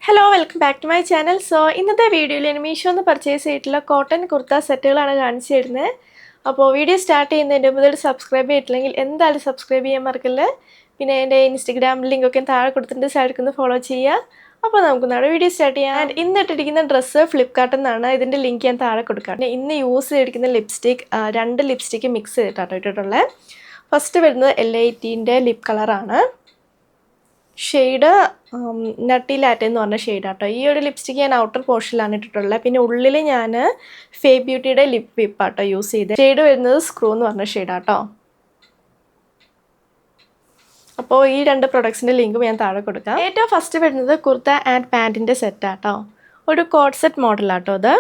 Hello welcome back to my channel. ഇന്നത്തെ വീഡിയോയിൽ ഞാൻ മീഷോന്ന് പർച്ചേസ് ചെയ്തിട്ടുള്ള കോട്ടൺ കുർത്ത സെറ്റുകളാണ് കാണിച്ചു തരുന്നത്. അപ്പോൾ വീഡിയോ സ്റ്റാർട്ട് ചെയ്യുന്നതിൻ്റെ മുതൽ സബ്സ്ക്രൈബ് ചെയ്തിട്ടില്ലെങ്കിൽ എന്തായാലും സബ്സ്ക്രൈബ് ചെയ്യാൻ മറക്കല്ലേ. പിന്നെ എൻ്റെ ഇൻസ്റ്റഗ്രാം ലിങ്കൊക്കെ താഴെ കൊടുത്തിട്ടുണ്ട്, സൈഡിൽ ഫോളോ ചെയ്യുക. അപ്പോൾ നമുക്ക് നമ്മുടെ വീഡിയോ സ്റ്റാർട്ട് ചെയ്യാം. ആൻഡ് ഇന്ന് ഇട്ടിരിക്കുന്ന ഡ്രസ്സ് ഫ്ലിപ്കാർട്ടിൽ നിന്നാണ്. ഇതിൻ്റെ ലിങ്ക് ഞാൻ താഴെ കൊടുക്കാം. പിന്നെ ഇന്ന് യൂസ് ചെയ്തിരിക്കുന്ന ലിപ്സ്റ്റിക്, രണ്ട് ലിപ്സ്റ്റിക്ക് മിക്സ് ചെയ്തിട്ടാണ് ഇട്ടിട്ടുള്ളത്. ഫസ്റ്റ് വരുന്നത് L18ൻ്റെ ലിപ് കളറാണ്. ഷെയ്ഡ് നട്ടി ലാറ്റ് എന്ന് പറഞ്ഞ ഷെയ്ഡാട്ടോ. ഈ ഒരു ലിപ്സ്റ്റിക്ക് ഞാൻ ഔട്ടർ പോർഷനിലാണ് ഇട്ടിട്ടുള്ളത്. പിന്നെ ഉള്ളിൽ ഞാൻ ഫേ ബ്യൂട്ടിയുടെ ലിപ് വിപ്പാട്ടോ യൂസ് ചെയ്ത്. ഷെയ്ഡ് വരുന്നത് സ്ക്രൂ എന്ന് പറഞ്ഞ ഷെയ്ഡാട്ടോ. അപ്പോൾ ഈ രണ്ട് പ്രൊഡക്ട്സിൻ്റെ ലിങ്കും ഞാൻ താഴെ കൊടുക്കാം. ഏറ്റവും ഫസ്റ്റ് വരുന്നത് കുർത്ത ആൻഡ് പാൻറ്റിൻ്റെ സെറ്റാട്ടോ. ഒരു കോഡ് സെറ്റ് മോഡലാട്ടോ ഇത്.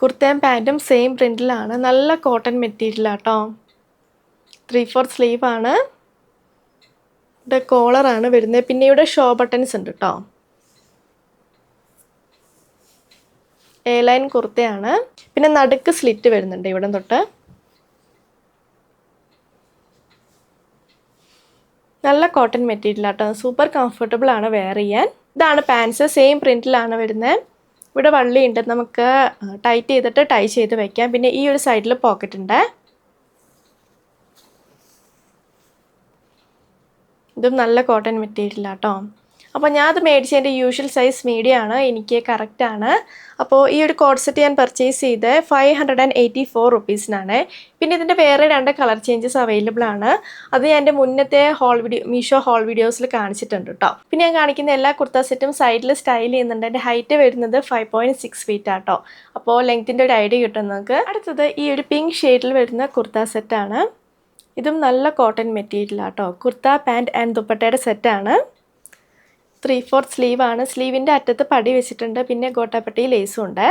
കുർത്തയും പാൻറ്റും സെയിം പ്രിൻറ്റിലാണ്. നല്ല കോട്ടൺ മെറ്റീരിയലാട്ടോ. 3/4 സ്ലീവാണ്. ഇവിടെ കോളറാണ് വരുന്നത്. പിന്നെ ഇവിടെ ഷോ ബട്ടൺസ് ഉണ്ട് കേട്ടോ. എ ലൈൻ കുർത്തയാണ്. പിന്നെ നടുക്ക് സ്ലിറ്റ് വരുന്നുണ്ട് ഇവിടെ തൊട്ട്. നല്ല കോട്ടൺ മെറ്റീരിയൽ ആട്ടോ. സൂപ്പർ കംഫർട്ടബിൾ ആണ് വെയർ ചെയ്യാൻ. ഇതാണ് പാൻസ്. സെയിം പ്രിൻറ്റിലാണ് വരുന്നത്. ഇവിടെ വള്ളിയുണ്ട്, നമുക്ക് ടൈറ്റ് ചെയ്തിട്ട് ടൈ ചെയ്ത് വയ്ക്കാം. പിന്നെ ഈ ഒരു സൈഡിൽ പോക്കറ്റ് ഉണ്ട്. ഇതും നല്ല കോട്ടൺ മെറ്റീരിയലാട്ടോ. അപ്പോൾ ഞാനത് മേടിച്ചതിൻ്റെ യൂഷ്വൽ സൈസ് മീഡിയം ആണ്, എനിക്ക് കറക്റ്റാണ്. അപ്പോൾ ഈ ഒരു കോഡ് സെറ്റ് ഞാൻ പർച്ചേസ് ചെയ്ത് 584 റുപ്പീസിനാണ്. പിന്നെ ഇതിൻ്റെ വേറെ രണ്ട് കളർ ചേഞ്ചസ് അവൈലബിൾ ആണ്. അത് ഞാൻ എൻ്റെ മുന്നത്തെ മീഷോ ഹോൾ വീഡിയോസിൽ കാണിച്ചിട്ടുണ്ട് കേട്ടോ. പിന്നെ ഞാൻ കാണിക്കുന്ന എല്ലാ കുർത്ത സെറ്റും സൈഡിൽ സ്റ്റൈൽ ചെയ്യുന്നുണ്ട്. എൻ്റെ ഹൈറ്റ് വരുന്നത് 5.6 ഫീറ്റ് ആട്ടോ. അപ്പോൾ ലെങ്ത്തിൻ്റെ ഒരു ഐഡിയ കിട്ടും നമുക്ക്. അടുത്തത് ഈ ഒരു പിങ്ക് ഷെയ്ഡിൽ വരുന്ന കുർത്ത സെറ്റാണ്. ഇതും നല്ല കോട്ടൺ മെറ്റീരിയൽ ആട്ടോ. കുർത്ത പാൻറ്റ് ആൻഡ് ദുപ്പട്ടയുടെ സെറ്റാണ്. 3/4 സ്ലീവാണ്. സ്ലീവിൻ്റെ അറ്റത്ത് പടി വെച്ചിട്ടുണ്ട്. പിന്നെ ഗോട്ടാപ്പട്ടി ലേസും ഉണ്ട്.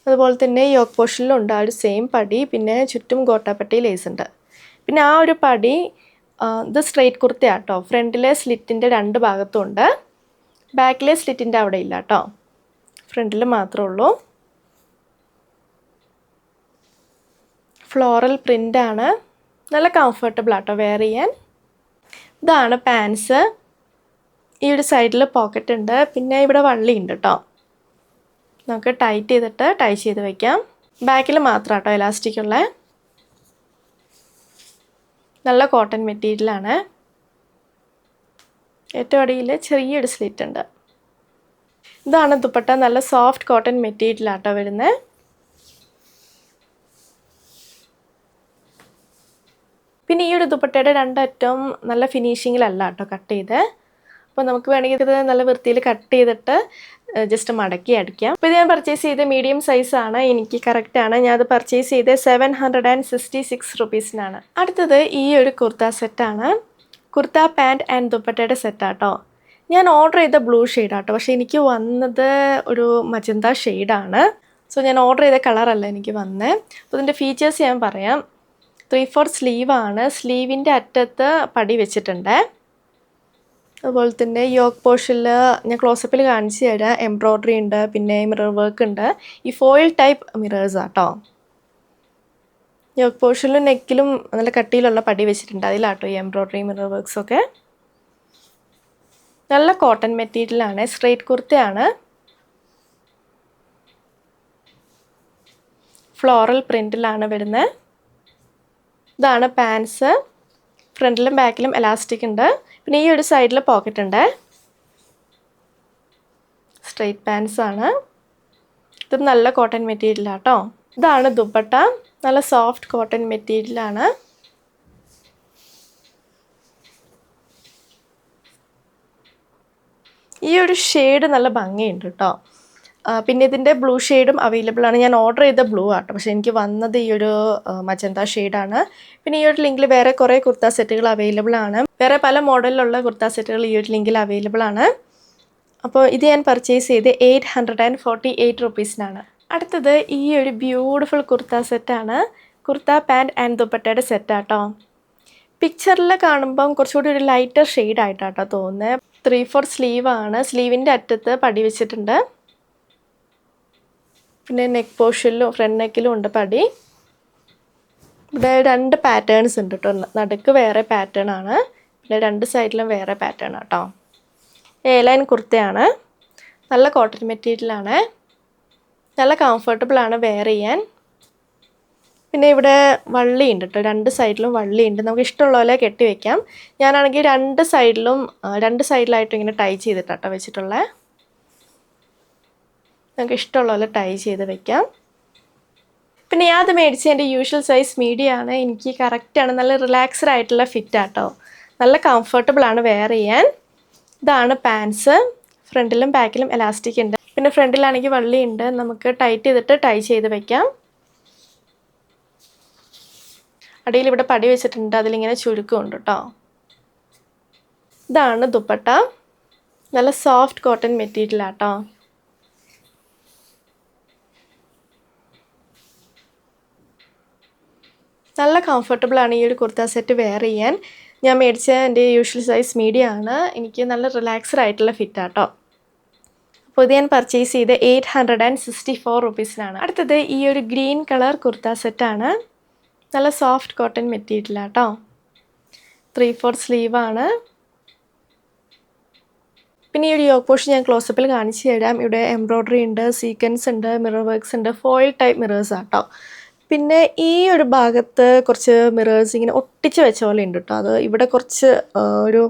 അതുപോലെ തന്നെ യോക്ക് പോർഷനിലും ഉണ്ട് ആ ഒരു സെയിം പടി. പിന്നെ ചുറ്റും ഗോട്ടാപ്പട്ടി ലേസ് ഉണ്ട്. പിന്നെ ആ ഒരു പടി ഇത് സ്ട്രെയിറ്റ് കുർത്തയാട്ടോ. ഫ്രണ്ടിലെ സ്ലിറ്റിൻ്റെ രണ്ട് ഭാഗത്തും ഉണ്ട്. ബാക്കിലെ സ്ലിറ്റിൻ്റെ അവിടെ ഇല്ല കേട്ടോ. ഫ്രണ്ടിൽ മാത്രമേ ഉള്ളൂ. ഫ്ലോറൽ പ്രിൻ്റാണ്. നല്ല കംഫർട്ടബിൾ ആട്ടോ വെയർ ചെയ്യാൻ. ഇതാണ് പാൻസ്. ഈ ഒരു സൈഡിൽ പോക്കറ്റ് ഉണ്ട്. പിന്നെ ഇവിടെ വള്ളി ഉണ്ട് കേട്ടോ. നമുക്ക് ടൈറ്റ് ചെയ്തിട്ട് ടൈ ചെയ്ത് വയ്ക്കാം. ബാക്കിൽ മാത്രം കേട്ടോ എലാസ്റ്റിക് ഉള്ള. നല്ല കോട്ടൺ മെറ്റീരിയലാണ്. ഏറ്റവും അടിയിൽ ചെറിയൊരു സ്ലിറ്റ് ഉണ്ട്. ഇതാണ് ദുപ്പട്ട. നല്ല സോഫ്റ്റ് കോട്ടൺ മെറ്റീരിയലാട്ടോ വരുന്നത്. പിന്നെ ഈ ഒരു ദുപ്പട്ടയുടെ രണ്ടറ്റവും നല്ല ഫിനിഷിങ്ങിലല്ല കേട്ടോ കട്ട് ചെയ്ത്. അപ്പോൾ നമുക്ക് വേണമെങ്കിൽ ഇത് നല്ല വൃത്തിയിൽ കട്ട് ചെയ്തിട്ട് ജസ്റ്റ് മടക്കി അടിക്കാം. അപ്പോൾ ഇത് ഞാൻ പർച്ചേസ് ചെയ്ത് മീഡിയം സൈസാണ്. എനിക്ക് കറക്റ്റാണ്. ഞാനത് പർച്ചേസ് ചെയ്ത് 766 റുപ്പീസിനാണ്. അടുത്തത് ഈ ഒരു കുർത്ത സെറ്റാണ്. കുർത്ത പാൻറ്റ് ആൻഡ് ദുപ്പട്ടയുടെ സെറ്റാട്ടോ. ഞാൻ ഓർഡർ ചെയ്ത ബ്ലൂ ഷെയ്ഡാട്ടോ. പക്ഷേ എനിക്ക് വന്നത് ഒരു മജന്ത ഷെയ്ഡാണ്. ഞാൻ ഓർഡർ ചെയ്ത കളറല്ല എനിക്ക് വന്നത്. അപ്പോൾ ഇതിൻ്റെ ഫീച്ചേഴ്സ് ഞാൻ പറയാം. 3/4 സ്ലീവാണ്. സ്ലീവിൻ്റെ അറ്റത്ത് പടി വെച്ചിട്ടുണ്ട്. അതുപോലെ തന്നെ യോക്ക് പോർഷനിൽ ഞാൻ ക്ലോസപ്പിൽ കാണിച്ചു തരാം. എംബ്രോയ്ഡറി ഉണ്ട്. പിന്നെ മിറർ വർക്ക് ഉണ്ട്. ഈ ഫോയിൽ ടൈപ്പ് മിറേഴ്സ് ആട്ടോ. യോക്ക് പോർഷനിലും നെക്കിലും നല്ല കട്ടിയിലുള്ള പടി വെച്ചിട്ടുണ്ട്. അതിലാട്ടോ ഈ എംബ്രോയ്ഡറി മിറർ വർക്ക്സൊക്കെ. നല്ല കോട്ടൺ മെറ്റീരിയലാണ്. സ്ട്രെയിറ്റ് കുർത്തയാണ്. ഫ്ലോറൽ പ്രിൻറ്റിലാണ് വരുന്നത്. ഇതാണ് പാൻസ്. ഫ്രണ്ടിലും ബാക്കിലും എലാസ്റ്റിക് ഉണ്ട്. പിന്നെ ഈ ഒരു സൈഡിൽ പോക്കറ്റ് ഉണ്ട്. സ്ട്രെയിറ്റ് പാൻസ് ആണ്. ഇത് നല്ല കോട്ടൺ മെറ്റീരിയലാട്ടോ. ഇതാണ് ദുപ്പട്ട. നല്ല സോഫ്റ്റ് കോട്ടൺ മെറ്റീരിയലാണ്. ഈ ഒരു ഷെയ്ഡ് നല്ല ഭംഗിയുണ്ട് കേട്ടോ. പിന്നെ ഇതിൻ്റെ ബ്ലൂ ഷെയ്ഡും അവൈലബിൾ ആണ്. ഞാൻ ഓർഡർ ചെയ്ത ബ്ലൂ ആട്ടോ. പക്ഷേ എനിക്ക് വന്നത് ഈ ഒരു മജന്ത ഷെയ്ഡാണ്. പിന്നെ ഈ ഒരു ലിങ്കിൽ വേറെ കുറേ കുർത്ത സെറ്റുകൾ അവൈലബിൾ ആണ്. വേറെ പല മോഡലിലുള്ള കുർത്ത സെറ്റുകൾ ഈ ഒരു ലിങ്കിൽ അവൈലബിൾ ആണ്. അപ്പോൾ ഇത് ഞാൻ പർച്ചേസ് ചെയ്ത് 848 റുപ്പീസിനാണ്. അടുത്തത് ഈ ഒരു ബ്യൂട്ടിഫുൾ കുർത്ത സെറ്റാണ്. കുർത്ത പാൻറ്റ് ആൻഡ് ദുപ്പട്ടയുടെ സെറ്റാട്ടോ. പിക്ചറിൽ കാണുമ്പം കുറച്ചുകൂടി ഒരു ലൈറ്റർ ഷെയ്ഡായിട്ടാട്ടോ തോന്നുന്നത്. 3/4 സ്ലീവാണ്. സ്ലീവിൻ്റെ അറ്റത്ത് പടി വെച്ചിട്ടുണ്ട്. പിന്നെ നെക്ക് പോർഷനിലും ഫ്രണ്ട് നെക്കിലും ഉണ്ട് പടി. ഇവിടെ രണ്ട് പാറ്റേൺസ് ഉണ്ട് കേട്ടോ. നടുക്ക് വേറെ പാറ്റേൺ ആണ്. പിന്നെ രണ്ട് സൈഡിലും വേറെ പാറ്റേൺ ആട്ടോ. എ ലൈൻ കുർത്തയാണ്. നല്ല കോട്ടൺ മെറ്റീരിയലാണ്. നല്ല കംഫർട്ടബിളാണ് വെയർ ചെയ്യാൻ. പിന്നെ ഇവിടെ വള്ളിയുണ്ട് കേട്ടോ, 2 സൈഡിലും വള്ളിയുണ്ട്. നമുക്ക് ഇഷ്ടമുള്ള പോലെ കെട്ടി വയ്ക്കാം. ഞാനാണെങ്കിൽ 2 സൈഡിലായിട്ടും ഇങ്ങനെ ടൈ ചെയ്തിട്ടാട്ടോ വെച്ചിട്ടുള്ളത്. നമുക്ക് ഇഷ്ടമുള്ള പോലെ ടൈ ചെയ്ത് വെക്കാം. പിന്നെ ഞാൻ അത് മേടിച്ച് എൻ്റെ യൂഷ്വൽ സൈസ് മീഡിയമാണ്. എനിക്ക് കറക്റ്റാണ്. നല്ല റിലാക്സ്ഡ് ആയിട്ടുള്ള ഫിറ്റാട്ടോ. നല്ല കംഫർട്ടബിളാണ് വെയർ ചെയ്യാൻ. ഇതാണ് പാൻസ്. ഫ്രണ്ടിലും ബാക്കിലും എലാസ്റ്റിക് ഉണ്ട്. പിന്നെ ഫ്രണ്ടിലാണെങ്കിൽ വള്ളിയുണ്ട്. നമുക്ക് ടൈറ്റ് ചെയ്തിട്ട് ടൈ ചെയ്ത് വെക്കാം. അടിയിൽ ഇവിടെ പടി വെച്ചിട്ടുണ്ട്, അതിലിങ്ങനെ ചുരുക്കമുണ്ട് കേട്ടോ. ഇതാണ് ദുപ്പട്ട. നല്ല സോഫ്റ്റ് കോട്ടൺ മെറ്റീരിയലാട്ടോ. നല്ല കംഫർട്ടബിളാണ് ഈ ഒരു കുർത്ത സെറ്റ് വെയർ ചെയ്യാൻ. ഞാൻ മേടിച്ച എൻ്റെ യൂഷ്വൽ സൈസ് മീഡിയമാണ്. എനിക്ക് നല്ല റിലാക്സ്ഡ് ആയിട്ടുള്ള ഫിറ്റാട്ടോ. അപ്പോൾ ഇത് ഞാൻ പർച്ചേസ് ചെയ്ത് 864 റുപ്പീസിനാണ്. അടുത്തത് ഈ ഒരു ഗ്രീൻ കളർ കുർത്ത സെറ്റാണ്. നല്ല സോഫ്റ്റ് കോട്ടൺ മെറ്റീരിയലാട്ടോ. 3/4 സ്ലീവാണ്. പിന്നെ ഈ ഒരു യോക്ക് പോർഷൻ ഞാൻ ക്ലോസപ്പിൽ കാണിച്ചു തരാം. ഇവിടെ എംബ്രോയ്ഡറി ഉണ്ട്, സീക്വൻസ് ഉണ്ട്, മിറർ വർക്ക്സ് ഉണ്ട്. ഫോയിൽ ടൈപ്പ് മിറേഴ്സ് ആട്ടോ. പിന്നെ ഈ ഒരു ഭാഗത്ത് കുറച്ച് മിറേഴ്സ് ഇങ്ങനെ ഒട്ടിച്ച് വെച്ച പോലെ ഉണ്ട് കേട്ടോ. അത് ഇവിടെ കുറച്ച് ഒരു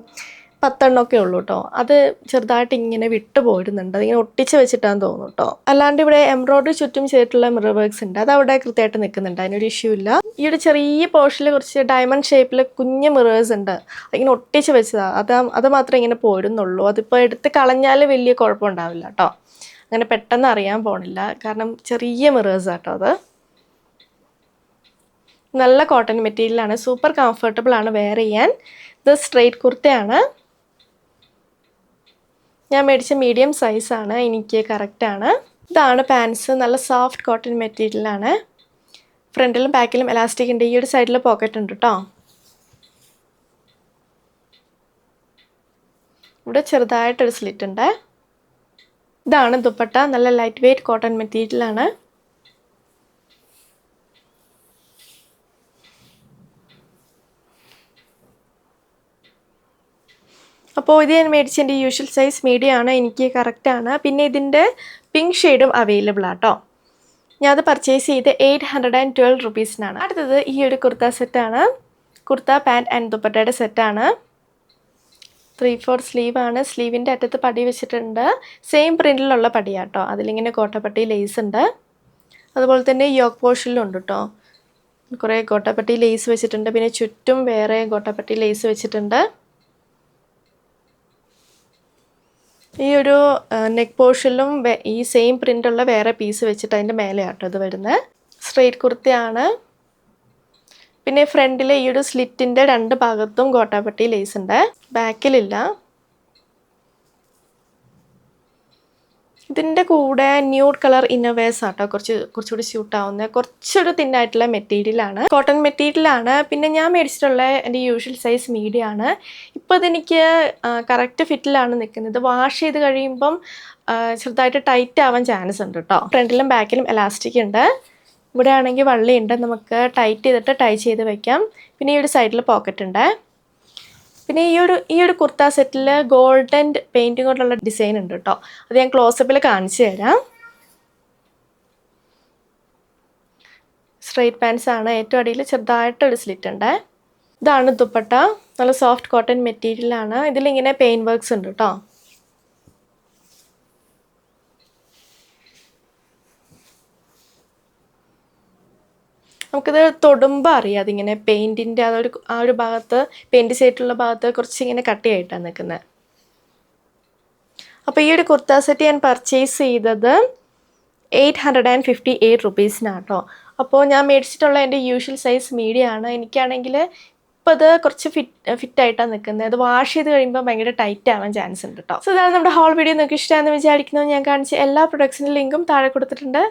10 എണ്ണമൊക്കെ ഉള്ളൂ കേട്ടോ. അത് ചെറുതായിട്ട് ഇങ്ങനെ വിട്ടു പോരുന്നുണ്ട്. അതിങ്ങനെ ഒട്ടിച്ച് വെച്ചിട്ടാന്ന് തോന്നുന്നു കേട്ടോ. അല്ലാണ്ട് ഇവിടെ എംബ്രോയ്ഡറി ചുറ്റും ചെയ്തിട്ടുള്ള മിറർ വർക്ക്സ് ഉണ്ട്. അത് അവിടെ കൃത്യമായിട്ട് നിൽക്കുന്നുണ്ട്, അതിനൊരു ഇഷ്യൂ ഇല്ല. ഈ ഒരു ചെറിയ പോർഷനിൽ കുറച്ച് ഡയമണ്ട് ഷേപ്പിൽ കുഞ്ഞ് മിറേഴ്സ് ഉണ്ട്. അതിങ്ങനെ ഒട്ടിച്ച് വെച്ചതാണ്. അത് മാത്രമേ ഇങ്ങനെ പോരുന്നുള്ളൂ. അതിപ്പോൾ എടുത്ത് കളഞ്ഞാൽ വലിയ കുഴപ്പമുണ്ടാവില്ല കേട്ടോ. അങ്ങനെ പെട്ടെന്ന് അറിയാൻ പോണില്ല, കാരണം ചെറിയ മിറേഴ്സ് ആട്ടോ അത്. നല്ല കോട്ടൺ മെറ്റീരിയലാണ്. സൂപ്പർ കംഫർട്ടബിളാണ് വെയർ ചെയ്യാൻ. ഇത് സ്ട്രെയിറ്റ് കുർത്തയാണ്. ഞാൻ മേടിച്ച മീഡിയം സൈസാണ്. എനിക്ക് കറക്റ്റാണ്. ഇതാണ് പാൻസ്. നല്ല സോഫ്റ്റ് കോട്ടൺ മെറ്റീരിയലാണ്. ഫ്രണ്ടിലും ബാക്കിലും എലാസ്റ്റിക് ഉണ്ട്. ഈ ഒരു സൈഡിൽ പോക്കറ്റ് ഉണ്ട് കേട്ടോ. ഇവിടെ ചെറുതായിട്ടൊരു സ്ലിറ്റ് ഉണ്ട്. ഇതാണ് ദുപ്പട്ട. നല്ല ലൈറ്റ് വെയ്റ്റ് കോട്ടൺ മെറ്റീരിയലാണ്. അപ്പോൾ ഇത് ഞാൻ മേടിച്ച എൻ്റെ യൂഷ്വൽ സൈസ് മീഡിയമാണ്. എനിക്ക് കറക്റ്റാണ്. പിന്നെ ഇതിൻ്റെ പിങ്ക് ഷെയ്ഡും അവൈലബിൾ ആട്ടോ. ഞാൻ അത് പർച്ചേസ് ചെയ്ത് 812 റുപ്പീസിനാണ്. അടുത്തത് ഈ ഒരു കുർത്ത സെറ്റാണ്. കുർത്ത പാൻറ്റ് ആൻഡ് ദുപ്പട്ടയുടെ സെറ്റാണ്. 3/4 സ്ലീവാണ്. സ്ലീവിൻ്റെ അറ്റത്ത് പടി വെച്ചിട്ടുണ്ട്. സെയിം പ്രിൻറ്റിലുള്ള പടിയാട്ടോ. അതിലിങ്ങനെ കോട്ടപ്പട്ടി ലേസ് ഉണ്ട്. അതുപോലെ തന്നെ യോക്ക് പോർഷനിലും ഉണ്ട് കേട്ടോ. കുറേ കോട്ടപ്പട്ടി ലേസ് വെച്ചിട്ടുണ്ട്. പിന്നെ ചുറ്റും വേറെ കോട്ടപ്പട്ടി ലേസ് വെച്ചിട്ടുണ്ട്. ഈ ഒരു നെക്ക് പോർഷനിലും ഈ സെയിം പ്രിൻ്റുള്ള വേറെ പീസ് വെച്ചിട്ട് അതിൻ്റെ മേലെ ആട്ടോ ഇത് വരുന്നത്. സ്ട്രെയിറ്റ് കുർത്തയാണ്. പിന്നെ ഫ്രണ്ടിലെ ഈ ഒരു സ്ലിറ്റിൻ്റെ 2 ഭാഗത്തും ഗോട്ടാപ്പട്ടി ലേസ് ഉണ്ട്. ബാക്കിലില്ല. ഇതിൻ്റെ കൂടെ ന്യൂഡ് കളർ ഇന്നർവെയർസ് ആട്ടോ കുറച്ചുകൂടി സ്യൂട്ടാവുന്ന കുറച്ചൊരു തിന്നായിട്ടുള്ള മെറ്റീരിയലാണ്. കോട്ടൺ മെറ്റീരിയലാണ്. പിന്നെ ഞാൻ മേടിച്ചിട്ടുള്ള എൻ്റെ യൂഷ്വൽ സൈസ് മീഡിയമാണ്. ഇപ്പോൾ ഇതെനിക്ക് കറക്റ്റ് ഫിറ്റിലാണ് നിൽക്കുന്നത്. വാഷ് ചെയ്ത് കഴിയുമ്പം ചെറുതായിട്ട് ടൈറ്റ് ആവാൻ ചാൻസ് ഉണ്ട് കേട്ടോ. ഫ്രണ്ടിലും ബാക്കിലും എലാസ്റ്റിക് ഉണ്ട്. ഇവിടെ ആണെങ്കിൽ വള്ളിയുണ്ട്. നമുക്ക് ടൈറ്റ് ചെയ്തിട്ട് ടൈ ചെയ്ത് വയ്ക്കാം. പിന്നെ ഈ ഒരു സൈഡിൽ പോക്കറ്റ് ഉണ്ട്. പിന്നെ ഈ ഒരു കുർത്ത സെറ്റിൽ ഗോൾഡൻ പെയിൻറ്റിങ് കൊണ്ടുള്ള ഡിസൈൻ ഉണ്ട് കേട്ടോ. അത് ഞാൻ ക്ലോസപ്പിൽ കാണിച്ചു തരാം. സ്ട്രെയിറ്റ് പാൻസ് ആണ്. ഏറ്റവും അടിയിൽ ചെറുതായിട്ടൊരു സ്ലിറ്റ് ഉണ്ട്. ഇതാണ് ദുപ്പട്ട. നല്ല സോഫ്റ്റ് കോട്ടൺ മെറ്റീരിയലാണ്. ഇതിലിങ്ങനെ പെയിൻ വർക്ക്സ് ഉണ്ട് കേട്ടോ. നമുക്കിത് തൊടുമ്പോൾ അറിയാം അതിങ്ങനെ പെയിൻറ്റിൻ്റെ ആ ഒരു ഭാഗത്ത് പെയിൻറ്റ് ചെയ്തിട്ടുള്ള ഭാഗത്ത് കുറച്ചിങ്ങനെ കട്ടിയായിട്ടാണ് നിൽക്കുന്നത്. അപ്പോൾ ഈ ഒരു കുർത്ത സെറ്റ് ഞാൻ പർച്ചേസ് ചെയ്തത് 858 റുപ്പീസിനാണ് കേട്ടോ. അപ്പോൾ ഞാൻ മേടിച്ചിട്ടുള്ള എൻ്റെ യൂഷ്വൽ സൈസ് മീഡിയമാണ്. എനിക്കാണെങ്കിൽ ഇപ്പോൾ അത് കുറച്ച് ഫിറ്റായിട്ടാണ് നിൽക്കുന്നത്. അത് വാഷ് ചെയ്ത് കഴിയുമ്പോൾ ഭയങ്കര ടൈറ്റ് ആവാൻ ചാൻസ് ഉണ്ട് കേട്ടോ. സോ ഇതാണ് നമ്മുടെ ഹോൾ വീഡിയോ. നിങ്ങൾക്ക് ഇഷ്ടമാണെന്ന് വിചാരിക്കുന്നു. ഞാൻ കാണിച്ച എല്ലാ പ്രൊഡക്ട്സിൻ്റെ ലിങ്കും താഴെ കൊടുത്തിട്ടുണ്ട്.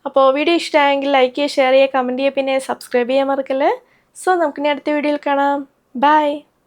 അപ്പോൾ വീഡിയോ ഇഷ്ടമായെങ്കിൽ ലൈക്ക് ചെയ്യുക, ഷെയർ ചെയ്യുക, കമൻറ്റ് ചെയ്യുക, പിന്നെ സബ്സ്ക്രൈബ് ചെയ്യാൻ മറക്കല്ലേ. സോ നമുക്കിനി അടുത്ത വീഡിയോയിൽ കാണാം. ബൈ.